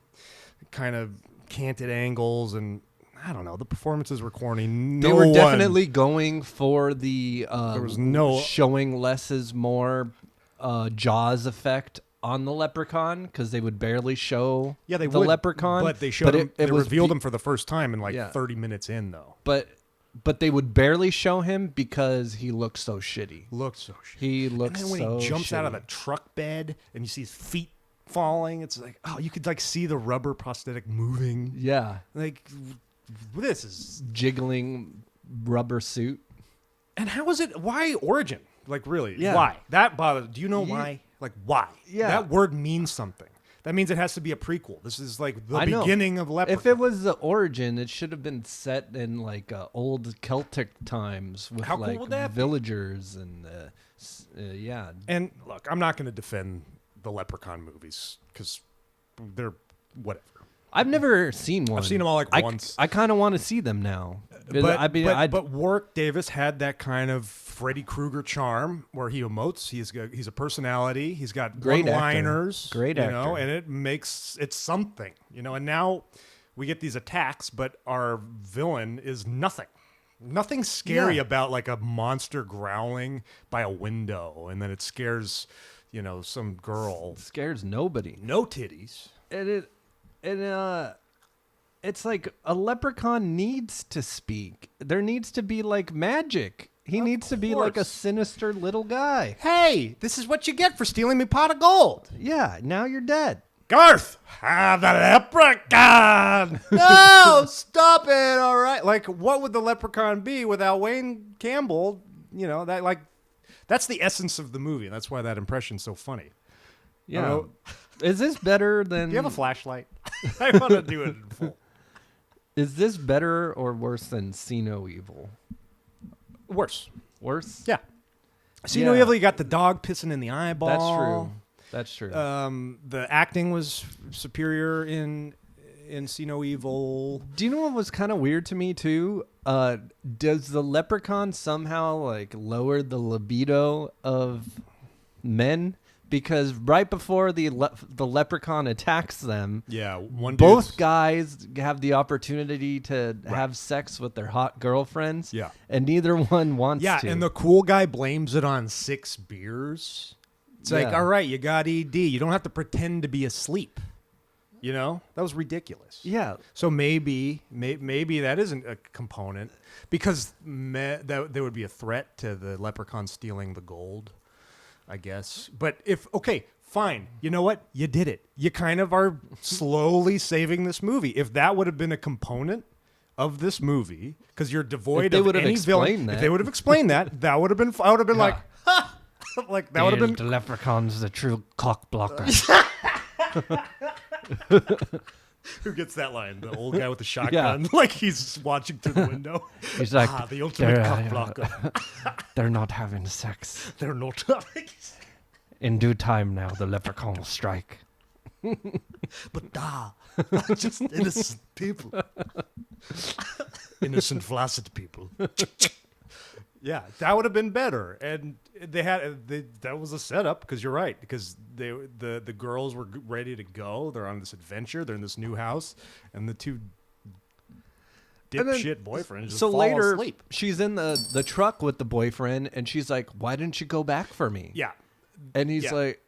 kind of canted angles, and I don't know, the performances were corny. They were definitely going for the There was no- showing less is more Jaws effect on the leprechaun, because they would barely show they the would, leprechaun. but they showed him. They was revealed him for the first time in Yeah. 30 minutes in, though. But but they would barely show him because he looked so shitty. He looks and then when so he jumps out of shitty. the truck bed and you see his feet falling, it's like, oh, you could like see the rubber prosthetic moving. Yeah. Like, this is... Jiggling rubber suit. And how is it? Why origin? Like, really? Yeah. Why? That bothers... Do you know why? Like, why? Yeah. That word means something. That means it has to be a prequel. This is like the I know. beginning of Leprechaun. If it was the origin, it should have been set in like old Celtic times with How cool like would that be? villagers and yeah. And look, I'm not going to defend the Leprechaun movies because they're whatever. I've never seen one. I've seen them all like once. I kind of want to see them now. But Warwick Davis had that kind of Freddy Krueger charm where he emotes. He's a personality. He's got Great one-liners. actor. Great you actor. know, and it's something. You know, and now we get these attacks, but our villain is nothing. Nothing scary about like a monster growling by a window, and then it scares, you know, some girl. It scares nobody. No titties. It's like a leprechaun needs to speak. There needs to be like magic. He needs to be like a course. sinister little guy. Hey, this is what you get for stealing me pot of gold. Yeah, now you're dead. Garth, the leprechaun. No, stop it. All right. Like, what would the leprechaun be without Wayne Campbell? You know, that's the essence of the movie. That's why that impression's so funny. Yeah. Is this better than... Do you have a flashlight? I want to do it in full. Is this better or worse than See No Evil? Worse. Worse? Yeah. See No Evil, you got the dog pissing in the eyeball. That's true. The acting was superior in See No Evil. Do you know what was kind of weird to me too? Does the leprechaun somehow like lower the libido of men? Because right before the leprechaun attacks them, both guys have the opportunity to have sex with their hot girlfriends. Yeah. And neither one wants to. Yeah, and the cool guy blames it on 6 beers. It's like, all right, you got ED. You don't have to pretend to be asleep. You know? That was ridiculous. Yeah. So maybe that isn't a component because that there would be a threat to the leprechaun stealing the gold, I guess. But fine. You know what? You did it. You kind of are slowly saving this movie. If that would have been a component of this movie, because you're devoid of any villain. If they would have explained that, that would have been. I would have been like, ha! Like that would have been. The leprechaun's the true cock blocker. Who gets that line? The old guy with the shotgun, like he's watching through the window. He's like, the ultimate cock blocker. They're not having sex. They're not having sex. In due time now, the leprechaun will strike. But just innocent people. Innocent, flaccid people. Yeah, that would have been better. And that was a setup, because you're right, because the girls were ready to go. They're on this adventure. They're in this new house, and the two dipshit boyfriends just fall later, asleep. She's in the truck with the boyfriend, and she's like, "Why didn't you go back for me?" Yeah. And he's like,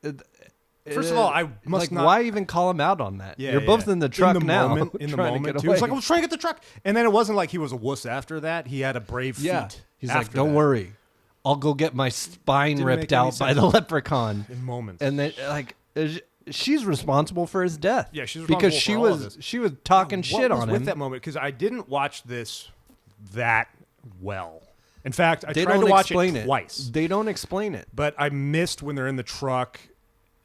First of all, I must not. Why even call him out on that? Yeah, You're both in the truck now. In the trying to moment, get he away. was like, "I was trying to get the truck," and then it wasn't like he was a wuss after that. He had a brave feat. He's like, "Don't worry, I'll go get my spine Didn't ripped make any out by sense. the leprechaun." In moments, And then she's responsible for his death. Yeah, she's because responsible for all of this. she was talking shit on him with that moment, because I didn't watch this that well. In fact, I They tried don't to watch explain it twice, They don't explain it. but I missed when they're in the truck,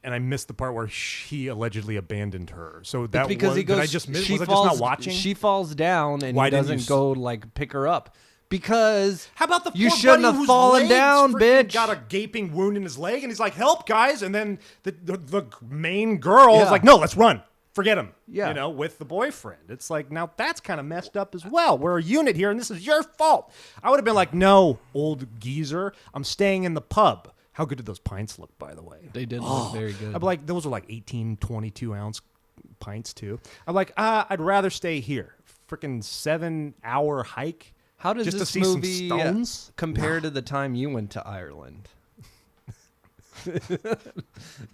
and I missed the part where he allegedly abandoned her. So that It's because was, he goes. did I just miss? She Was I falls. just not watching? She falls down, and Why he didn't doesn't you go like pick her up because How about the you poor shouldn't buddy have whose fallen legs down, freaking bitch. got a gaping wound in his leg, and he's like, "Help, guys!" And then the main girl is Yeah. like, "No, let's run. Forget him." Yeah. You know, with the boyfriend. It's like, now that's kind of messed up as well. We're a unit here, and this is your fault. I would have been like, "No, old geezer, I'm staying in the pub." How good did those pints look, by the way? They did look very good. I'd be like, those are like 18, 22-ounce pints, too. I'm like, I'd rather stay here. Freaking 7-hour hike. How does just this to see movie some stones compare to the time you went to Ireland?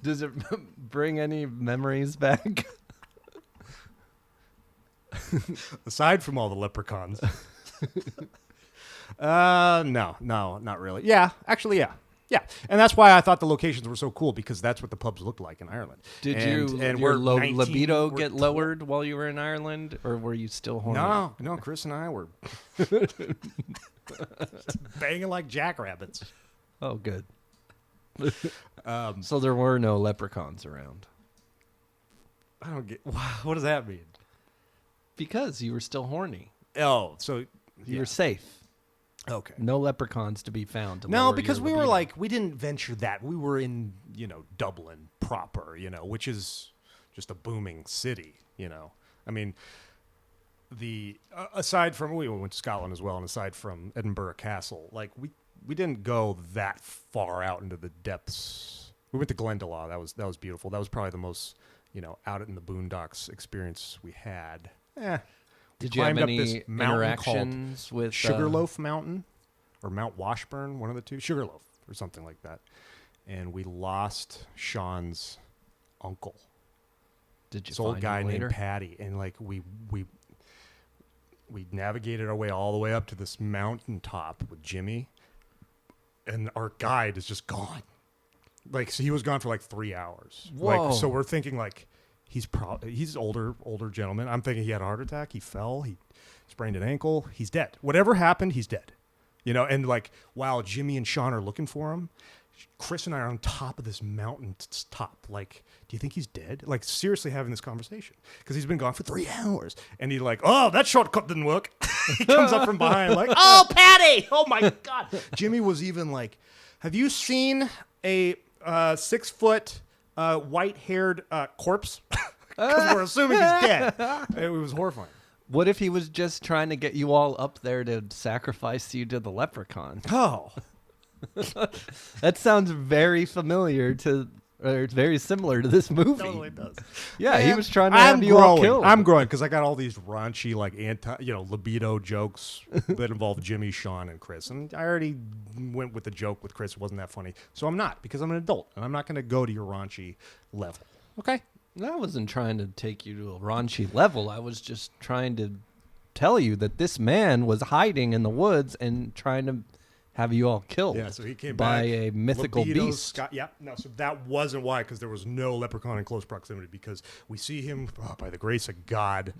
Does it bring any memories back? Aside from all the leprechauns. No, not really. Yeah, actually, yeah. Yeah, and that's why I thought the locations were so cool because that's what the pubs looked like in Ireland. Did and your we're 19, libido we're get lowered while you were in Ireland, or were you still horny? No, Chris and I were banging like jackrabbits. Oh, good. So there were no leprechauns around. I don't get. What does that mean? Because you were still horny. Oh, so You were safe. Okay. No leprechauns to be found. No, because we were like, we didn't venture that. We were in, Dublin proper, which is just a booming city, I mean, aside from, we went to Scotland as well, and aside from Edinburgh Castle, like, we didn't go that far out into the depths. We went to Glendalough. That was beautiful. That was probably the most, out in the boondocks experience we had. Did you have any interactions with Sugarloaf Mountain or Mount Washburn, one of the two, Sugarloaf or something like that, and we lost Sean's uncle. Did you this find old guy him later? named Patty, and like we navigated our way all the way up to this mountaintop with Jimmy, and our guide is just gone. Like, so he was gone for like 3 hours. Whoa. Like, so we're thinking like he's older gentleman. I'm thinking he had a heart attack. He fell. He sprained an ankle. He's dead. Whatever happened, he's dead. And like while Jimmy and Sean are looking for him, Chris and I are on top of this mountain top. Like, do you think he's dead? Like, seriously having this conversation because he's been gone for 3 hours, and he's like, "Oh, that shortcut didn't work." He comes up from behind like, "Oh, Patty! Oh my God!" Jimmy was even like, "Have you seen a 6 foot white-haired corpse?" Because we're assuming he's dead. It was horrifying. What if he was just trying to get you all up there to sacrifice you to the leprechaun? Oh. That sounds very familiar or very similar to this movie. Totally does. Yeah, he was trying to have you all killed. I'm growing because I got all these raunchy, like libido jokes that involve Jimmy, Sean, and Chris. And I already went with the joke with Chris. It wasn't that funny. So I'm not, because I'm an adult and I'm not going to go to your raunchy level. Okay? I wasn't trying to take you to a raunchy level. I was just trying to tell you that this man was hiding in the woods and trying to have you all killed. Yeah, so he came by back, a mythical beast. So that wasn't why, because there was no leprechaun in close proximity, because we see him by the grace of God,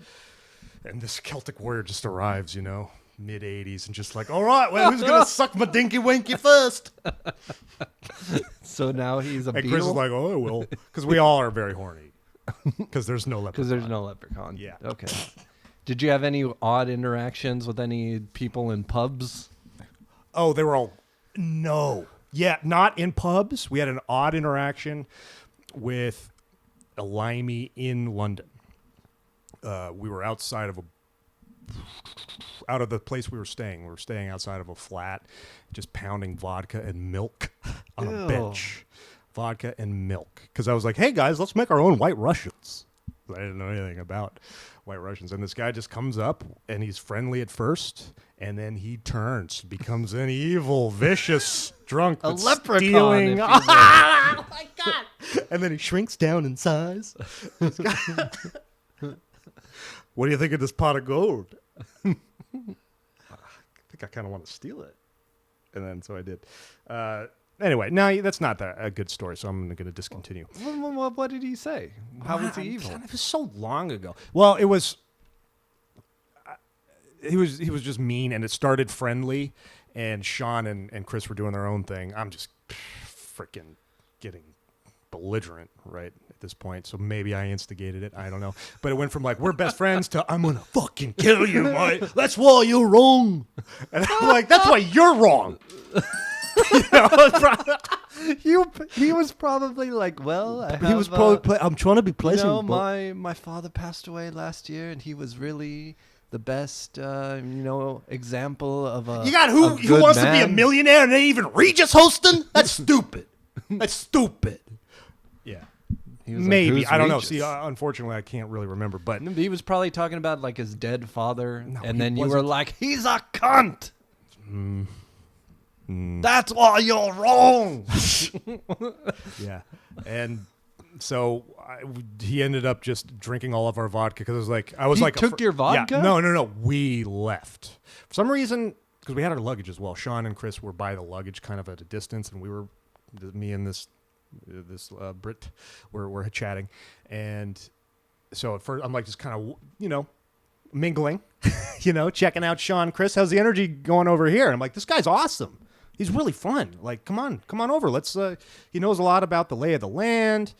and this Celtic warrior just arrives, mid-'80s, and just like, all right, well, who's going to suck my dinky winky first? So now he's a and beetle? Chris is like, oh, I will, because we all are very horny, because there's no leprechaun. Because there's no leprechaun. Yeah. Okay. Did you have any odd interactions with any people in pubs? Oh, they were all, no. Yeah, not in pubs. We had an odd interaction with a limey in London. We were out of the place we were staying. We were staying outside of a flat, just pounding vodka and milk on a bench. Vodka and milk. Because I was like, hey, guys, let's make our own White Russians. I didn't know anything about White Russians. And this guy just comes up, and he's friendly at first, and then he turns, becomes an evil, vicious drunk. A that's leprechaun, stealing. if you will. Oh, my God. And then he shrinks down in size. What do you think of this pot of gold? I think I kind of want to steal it. And then so I did. Anyway, no, that's not a good story, so I'm going to discontinue. What did he say? How was he evil? God, it was so long ago. Well, it was. He was just mean, and it started friendly, and Sean and Chris were doing their own thing. I'm just freaking getting belligerent right at this point, so maybe I instigated it. I don't know, but it went from like we're best friends to I'm gonna fucking kill you, mate. That's why you're wrong, and I'm like, that's why you're wrong. He was probably like, well, He was probably. I'm trying to be pleasant. My father passed away last year, and he was really the best, example of a. You got who wants to be a millionaire and then even Regis hosting? That's stupid. That's stupid. Yeah. Maybe. Like, I don't know. Regis? See, unfortunately, I can't really remember. But He was probably talking about like his dead father, and he then you were wasn't. like, he's a cunt. That's why you're wrong. yeah, and so he ended up just drinking all of our vodka because I was like, He took your vodka? Yeah, no. We left for some reason. because we had our luggage as well. Sean and Chris were by the luggage kind of at a distance, and we were, me and this Brit were chatting. And so at first I'm like just kind of, mingling, checking out Sean. Chris, how's the energy going over here? And I'm like, this guy's awesome. He's really fun. Like, come on over. Let's, he knows a lot about the lay of the land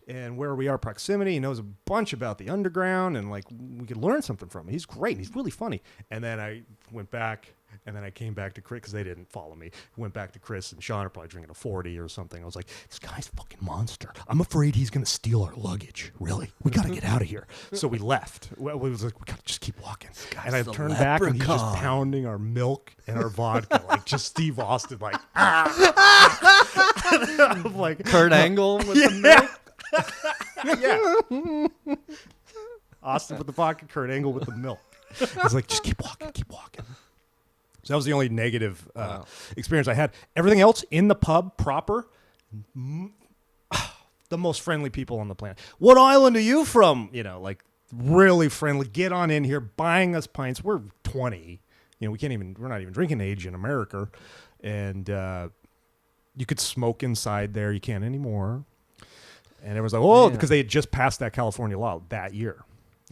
and where we are proximity. He knows a bunch about the underground, and like we could learn something from him. He's great. He's really funny. And then I went back, and then I came back to Chris because they didn't follow me. Went back to Chris and Sean are probably drinking a 40 or something. I was like, this guy's a fucking monster. I'm afraid he's going to steal our luggage. Really? We got to get out of here. So we left. Well, we was like, we got to just keep walking. And I turned back and he's just pounding our milk and our vodka, like just Steve Austin, like, I'm like Kurt Angle with the milk. Yeah. Austin with the vodka, Kurt Angle with the milk. I was like, just keep walking. So that was the only negative experience I had. Everything else in the pub proper, the most friendly people on the planet. What island are you from? Like really friendly. Get on in here, buying us pints. We're 20. We're not even drinking age in America. And you could smoke inside there. You can't anymore. And everyone's like, because they had just passed that California law that year,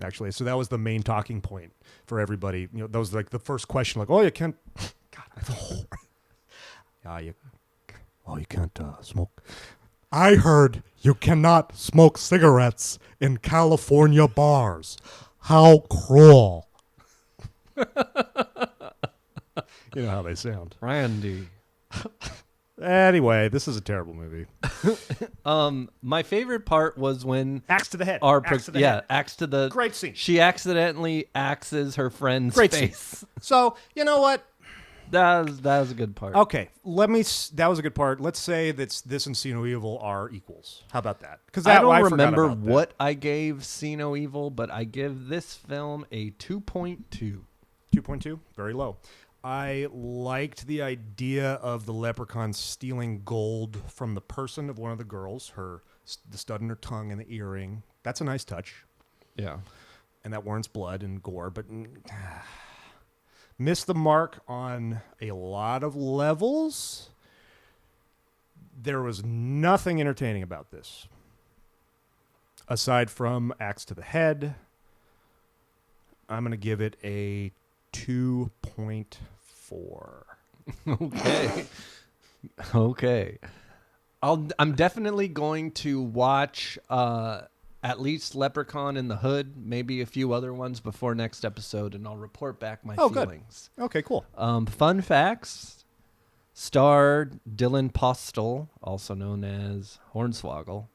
actually. So that was the main talking point for everybody. That was like the first question, like, you can't, God, you can't smoke. I heard you cannot smoke cigarettes in California bars. How cruel. You know how they sound. Randy. Anyway, this is a terrible movie. My favorite part was when axe to the head. Axe to the great scene. She accidentally axes her friend's great face. Scene. So you know what? That was a good part. Okay, that was a good part. Let's say that this and See No Evil are equals. How about that? Because I don't remember what I gave See No Evil, but I give this film a 2.2. 2.2, very low. I liked the idea of the leprechaun stealing gold from the person of one of the girls, the stud in her tongue and the earring. That's a nice touch. Yeah. And that warrants blood and gore, but missed the mark on a lot of levels. There was nothing entertaining about this. Aside from axe to the head, I'm going to give it a 2.4. Okay. I'm definitely going to watch at least Leprechaun in the Hood, maybe a few other ones before next episode, and I'll report back my feelings. Good. Okay, cool. Fun facts. Star Dylan Postel, also known as Hornswoggle,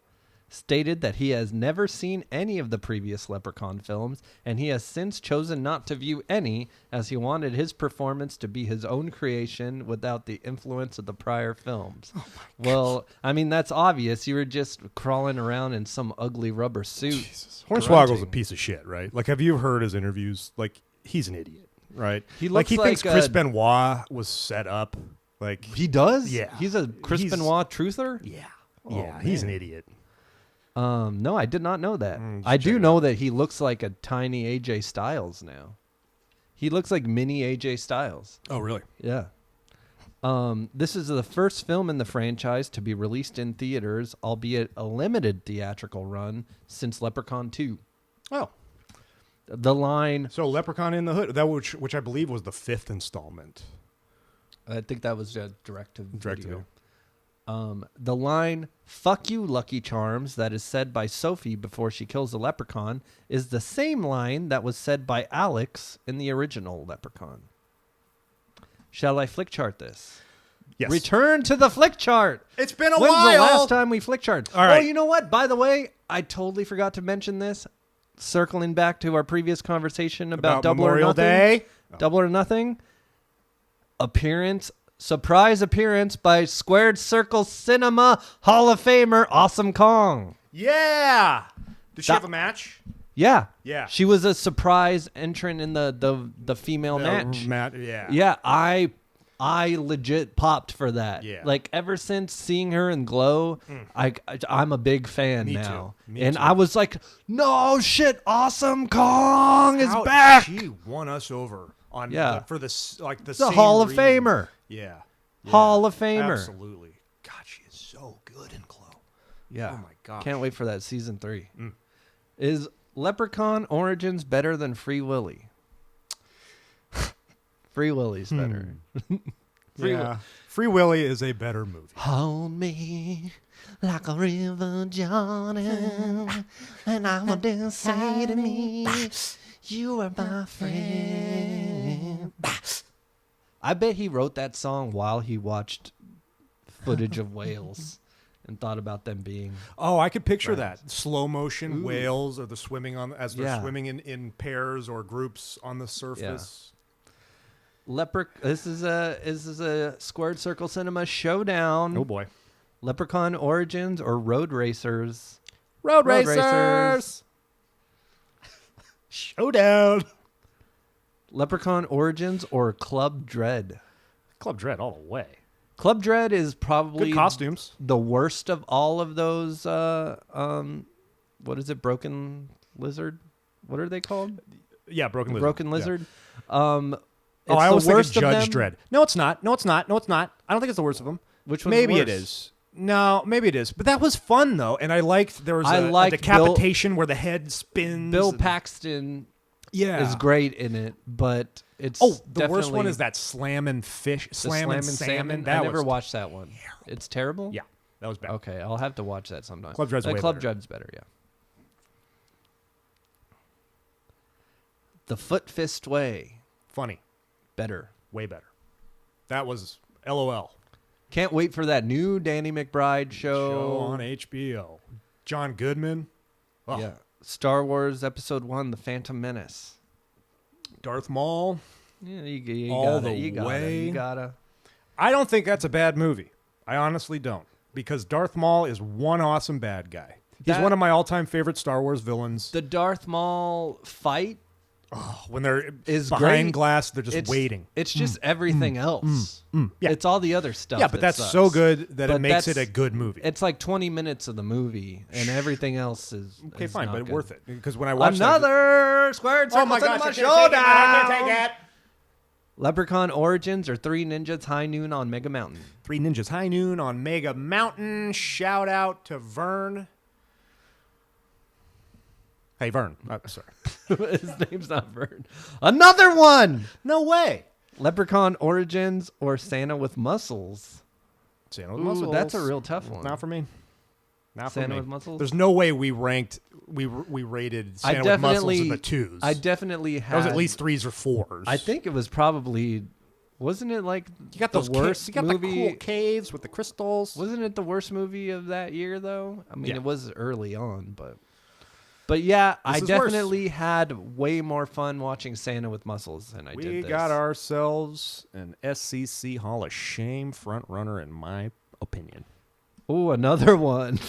stated that he has never seen any of the previous Leprechaun films, and he has since chosen not to view any, as he wanted his performance to be his own creation without the influence of the prior films. Oh well, I mean, that's obvious. You were just crawling around in some ugly rubber suit. Jesus. Hornswoggle's a piece of shit, right? Like, have you heard his interviews? Like, he's an idiot, right? He looks he thinks Chris Benoit was set up. Like, he does? Yeah. He's a Chris Benoit truther? Yeah. Oh, yeah, he's an idiot. No, I did not know that. I do know that he looks like a tiny AJ Styles now. He looks like mini AJ Styles. Oh, really? Yeah. This is the first film in the franchise to be released in theaters, albeit a limited theatrical run, since Leprechaun 2. Oh. The line... So Leprechaun in the Hood, that which I believe was the 5th installment. I think that was a direct-to-video. Direct-to-video. The line, "Fuck you, Lucky Charms," that is said by Sophie before she kills the leprechaun, is the same line that was said by Alex in the original Leprechaun. Shall I flick chart this? Yes. Return to the flick chart. It's been a When's while. the last time we flick charted? All right. Oh, you know what? By the way, I totally forgot to mention this. Circling back to our previous conversation about Double Memorial or Nothing. Day. Double or Nothing. Surprise appearance by Squared Circle Cinema Hall of Famer Awesome Kong. Yeah. Did she have a match? Yeah. Yeah. She was a surprise entrant in the female match. Yeah. Yeah, I legit popped for that. Yeah. Like, ever since seeing her in Glow, I'm a big fan Me now. too. Me and too. I was like, no shit, Awesome Kong is back. She won us over. on Yeah. for this like the It's a same Hall of reason. Famer. Yeah. Hall of Famer. Absolutely. God, she is so good in Chloe. Yeah. Oh my gosh. Can't wait for that season 3. Mm. Is Leprechaun Origins better than Free Willy? Free Willy's better. Free Willy is a better movie. Hold me like a river, Johnny, and I will then say to me, you are my friend. I bet he wrote that song while he watched footage of whales and thought about them being. Oh, I could picture Right. that slow motion Ooh. whales or the swimming as they're Yeah. swimming in pairs or groups on the surface. This is a Squared Circle Cinema showdown. Oh boy, Leprechaun Origins or Road Racers? Road Road Racers. Showdown. Leprechaun Origins or Club Dread? Club Dread all the way. Club Dread is probably Good costumes. the worst of all of those. What is it? Broken Lizard? What are they called? Yeah, Broken Lizard. Broken Yeah. Lizard. Oh, I always think it's of Judge them. Dredd. No, it's not. No, it's not. No, it's not. I don't think it's the worst of them. Which one's Maybe worse? it is. No, maybe it is. But that was fun though, and I liked there was I a liked decapitation where the head spins. Bill and- Paxton yeah, is great in it, but it's the worst one definitely is that Slammin' Fish, the Slammin' Salmon. That I never was watched that one. It's terrible. Yeah, that was bad. Okay, I'll have to watch that sometime. Club Dread's way Club better. Dread's better. Yeah. The Foot Fist Way. Funny, Better. way better. That was LOL. Can't wait for that new Danny McBride Show on HBO. John Goodman. Oh, Yeah. Star Wars Episode 1, The Phantom Menace. Darth Maul. Yeah, you All gotta, the you gotta, way. you gotta. I don't think that's a bad movie. I honestly don't. Because Darth Maul is one awesome bad guy. He's That- one of my all-time favorite Star Wars villains. The Darth Maul fight When they're is behind great. glass, they're just waiting. It's just everything else. Yeah. It's all the other stuff. Yeah, but that that's so sucks. good that it But makes it that's- a good movie. It's like 20 minutes of the movie, and everything else is Okay, is fine, not but good. worth it. Because when I watched Another Squared Circle oh my Cinema gosh, showdown. I can't take it. Leprechaun Origins or Three Ninjas High Noon on Mega Mountain. Three Ninjas High Noon on Mega Mountain. Shout out to Vern. Hey, Vern. Sorry. His name's not Vern. Another one. No way. Leprechaun Origins or Santa with Muscles. Santa with Ooh, muscles. that's a real tough one. Not for me. Not for Santa me. with muscles? There's no way we ranked. We rated Santa with muscles in the twos. I definitely had. That was at least threes or fours. I think it was probably. Wasn't it like you got the those worst You got movie? the cool caves with the crystals. Wasn't it the worst movie of that year though? I mean, Yeah. it was early on, but yeah, I is worse. definitely had way more fun watching Santa with Muscles than I did We this. got ourselves an SCC Hall of Shame front runner, in my opinion. Oh, another one.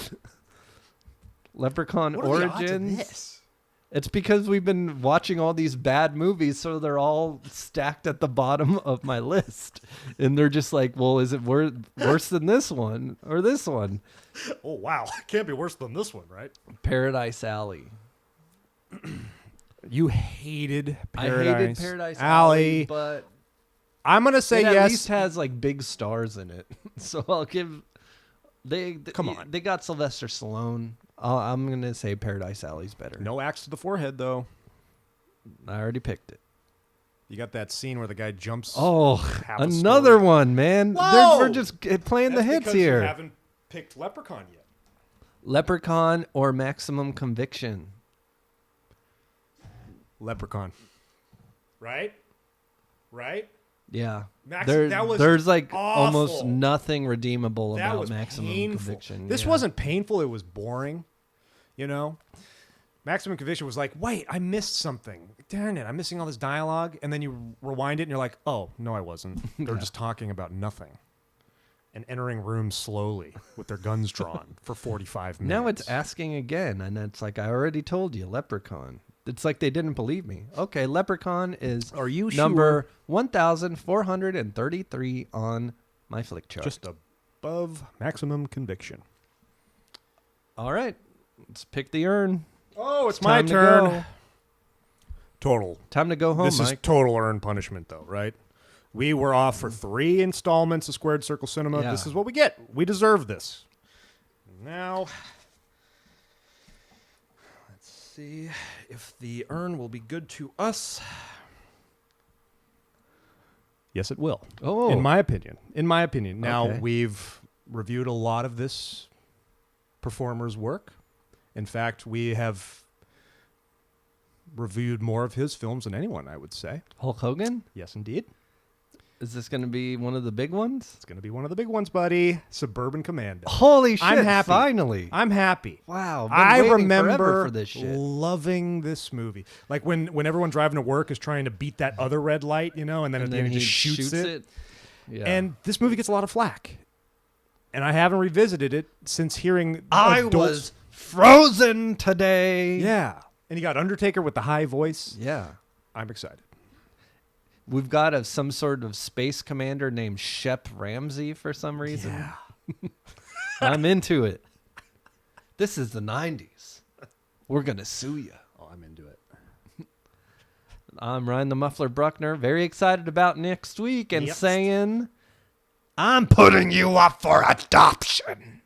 Leprechaun What are the odds of Origins. this? It's because we've been watching all these bad movies, so they're all stacked at the bottom of my list. And they're just like, well, is it worse than this one or this one? Oh wow, can't be worse than this one, right? Paradise Alley. You hated I Paradise. hated Paradise Alley, but I'm gonna say it at yes. least has like big stars in it. So I'll give. Come on. They got Sylvester Stallone. I'm gonna say Paradise Alley's better. No axe to the forehead, though. I already picked it. You got that scene where the guy jumps. Oh, half a another story. one, man. Whoa! We're just playing the That's hits because here. You haven't picked Leprechaun yet. Leprechaun or Maximum Conviction? Leprechaun. Right? Yeah. that was there's like awful. almost nothing redeemable That about was Maximum painful. Conviction. This yeah. wasn't painful. It was boring. You know? Maximum Conviction was like, wait, I missed something. Darn it, I'm missing all this dialogue. And then you rewind it and you're like, oh, no, I wasn't. They were just talking about nothing. And entering rooms slowly with their guns drawn for 45 minutes. Now it's asking again, and it's like I already told you, Leprechaun. It's like they didn't believe me. Okay, Leprechaun is Are you number 1,433 on my flick chart. just above Maximum Conviction. All right, let's pick the urn. Oh, it's Time my to turn. go. total. Time to go home, This is Mike. total earned punishment, though, right? We were off for 3 installments of Squared Circle Cinema. Yeah. This is what we get. We deserve this. Now, let's see if the urn will be good to us. Yes, it will. Oh. In my opinion. Now, Okay. we've reviewed a lot of this performer's work. In fact, we have reviewed more of his films than anyone, I would say. Hulk Hogan? Yes, indeed. Is this going to be one of the big ones? It's going to be one of the big ones, buddy. Suburban Commando. Holy shit! I'm happy. Finally. I'm happy. Wow. Been I waiting forever remember for this shit. loving this movie. Like when everyone driving to work is trying to beat that other red light, and then at the end he just shoots it. Yeah. And this movie gets a lot of flack. And I haven't revisited it since hearing I adults. was frozen today. Yeah. And you got Undertaker with the high voice. Yeah. I'm excited. We've got some sort of space commander named Shep Ramsey for some reason. Yeah. I'm into it. This is the 90s. We're going to sue you. Oh, I'm into it. I'm Ryan the Muffler Bruckner, very excited about next week and Yep. saying, I'm putting you up for adoption.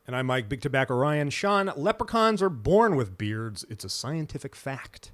And I'm Mike Big Tobacco Ryan. Sean, leprechauns are born with beards. It's a scientific fact.